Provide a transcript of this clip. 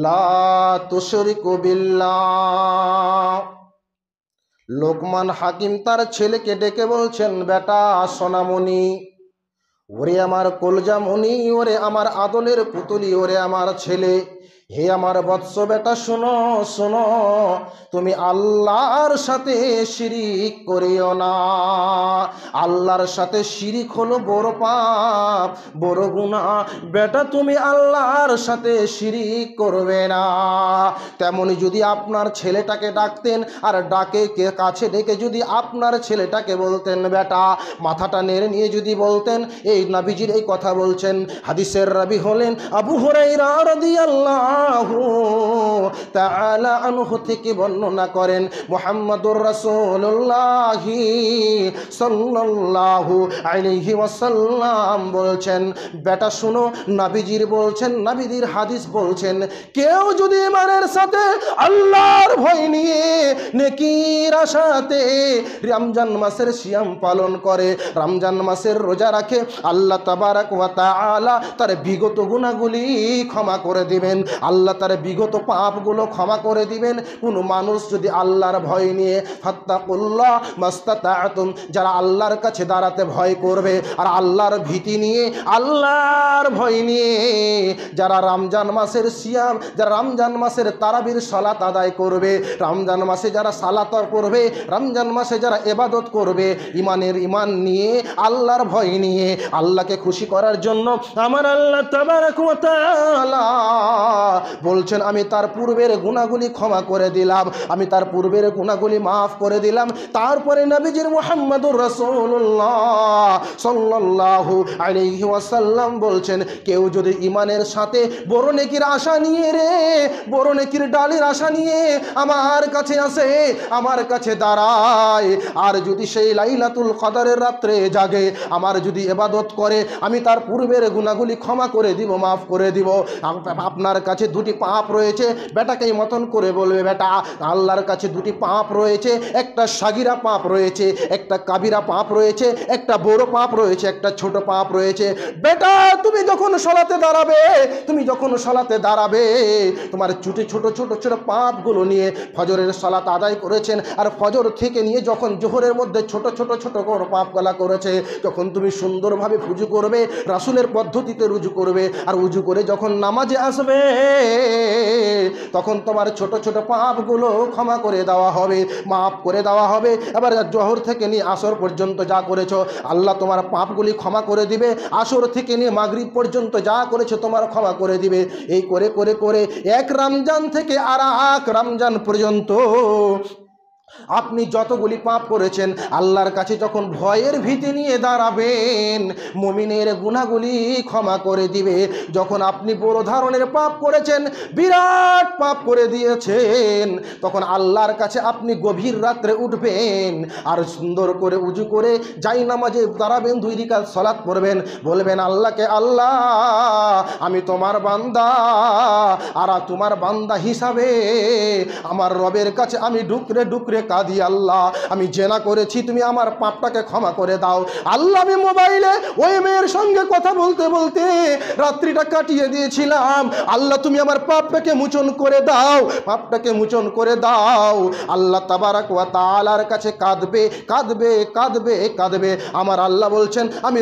লা তুশরিকু বিল্লাহ। লোকমান হাকিম তার ছেলেকে ডেকে বলছেন, বেটা সোনামণি, ওরে আমার কলজামণি, ওরে আমার আদলের পুতুলি, ওরে আমার ছেলে, হে আমার বৎস বেটা, শোনো শোনো, তুমি আল্লাহর সাথে শিরিক করিও না। আল্লাহর সাথে শিরিক হলো বড় পাপ, বড় গুনাহ। বেটা তুমি আল্লাহর সাথে শিরিক করবে না। তেমনি যদি আপনার ছেলেটাকে ডাকতেন আর ডাকে কাছে ডেকে যদি আপনার ছেলেটাকে বলতেন, বেটা, মাথাটা নেড়ে নিয়ে যদি বলতেন, এই নবীজির এই কথা বলছেন। হাদিসের রাবি হলেন আবু হুরায়রা রাদিয়াল্লাহু তাআলা আনহু থেকে বর্ণনা করেন, মুহাম্মাদুর রাসূলুল্লাহ সাল্লাল্লাহু আলাইহি ওয়াসাল্লাম বলছেন, বেটা শুনো, নবীজির বলছেন, নবীজির হাদিস বলছেন, কেউ যদি ইমানের সাথে আল্লাহর ভয় নিয়ে নেকির আশাতে রমজান মাসের সিয়াম পালন করে, রমজান মাসের রোজা রাখে, আল্লাহ তাবারাক ওয়া তাআলা তার বিগত গুনাহগুলি ক্ষমা করে দিবেন। আল্লাহ তার বিগত পাপগুলো ক্ষমা করে দিবেন। কোন মানুষ যদি আল্লাহর ভয় নিয়ে, ফাত্তাকুল্লাহ মাস্তাতাতুম, যারা আল্লাহর কাছে দাঁড়াতে ভয় করবে আর আল্লাহর ভীতি নিয়ে, আল্লাহর ভয় নিয়ে যারা রমজান মাসের সিয়াম, যারা রমজান মাসের তারাবির সালাত আদায় করবে, রমজান মাসে যারা সালাত করবে, রমজান মাসে যারা ইবাদত করবে, ইমান নিয়ে, আল্লাহর ভয় নিয়ে, আল্লাহকে খুশি করার জন্য, আমার আল্লাহ তাবারাক ওয়া তাআলা বলছেন, আমি তার পূর্বের গুনাহগুলি ক্ষমা করে দিলাম, আমি তার পূর্বের গুনাহগুলি মাফ করে দিলাম। তারপরে নবীজির মুহাম্মাদুর রাসূলুল্লাহ সাল্লাল্লাহু আলাইহি ওয়াসাল্লাম বলছেন, কেউ যদি ইমানের সাথে বড় নেকির আশা নিয়ে রে, বড় নেকির ডালের আশা নিয়ে আমার কাছে আসে, আমার কাছে দাঁড়ায়, আর যদি সেই লাইলাতুল কদরের রাত্রে জাগে, আমার যদি ইবাদত করে, আমি তার পূর্বের গুনাহগুলি ক্ষমা করে দিব, মাফ করে দিব। আপনার কাছে দুটি পাপ রয়েছে, বেটাকে এই মতন করে বলবে, বেটা, আল্লাহর কাছে দুটি পাপ রয়েছে, একটা সাগিরা পাপ রয়েছে, একটা কাবিরা পাপ রয়েছে, একটা বড় পাপ রয়েছে, একটা ছোট পাপ রয়েছে। বেটা তুমি যখন সালাতে দাঁড়াবে, তুমি যখন সালাতে দাঁড়াবে, তোমার ছোট ছোট ছোট পাপগুলো নিয়ে, ফজরের সালাত আদায় করেছেন আর ফজর থেকে নিয়ে যখন জোহরের মধ্যে ছোট ছোট ছোট করে পাপগুলা করেছে, যখন তুমি সুন্দরভাবে উযু করবে, রাসূলের পদ্ধতিতে উযু করবে, আর উযু করে যখন নামাজে আসবে, তখন তোমার ছোট ছোট পাপগুলো ক্ষমা করে দেওয়া হবে, মাফ করে দেওয়া হবে। এবার জোহর থেকে নিয়ে আসর পর্যন্ত যা করেছো, আল্লাহ তোমার পাপগুলি ক্ষমা করে দিবে। আসর থেকে নিয়ে মাগরিব পর্যন্ত যা করেছো তোমার ক্ষমা করে দিবে। এই করে করে করে এক রমজান থেকে আর এক রমজান পর্যন্ত আপনি যতগুলি পাপ করেছেন, আল্লাহর কাছে যখন ভয়ের ভীতি নিয়ে দাঁড়াবেন, মুমিনের গুনাহগুলি ক্ষমা করে দিবে। যখন আপনি বড় ধরনের পাপ করেছেন, বিরাট পাপ করে দিয়েছেন, তখন আল্লাহর কাছে আপনি গভীর রাত্রে উঠবেন আর সুন্দর করে উযু করে জায়নামাজে দাঁড়াবেন, 2 রাকাত সালাত পড়বেন, বলবেন আল্লাহকে, আল্লাহ আমি তোমার বান্দা, আর তোমার বান্দা হিসাবে আমার রবের কাছে আমি ডুকরে ডুকরে কাঁদি, আল্লাহ আমি জেনা করেছি, তুমি আমার পাপটাকে ক্ষমা করে দাও। আল্লাহ আমি মোবাইলে ওই মেয়ের সঙ্গে কথা বলতে বলতে রাত্রিটা কাটিয়ে দিয়েছিলাম, আল্লাহ তুমি আমার পাপটাকে মোচন করে দাও, পাপটাকে মোচন করে দাও। আল্লাহ তাবারাক ওয়া তাআলার কাছে কাঁদবে কাঁদবে কাঁদবে কাঁদবে। আমার আল্লাহ বলছেন, আমি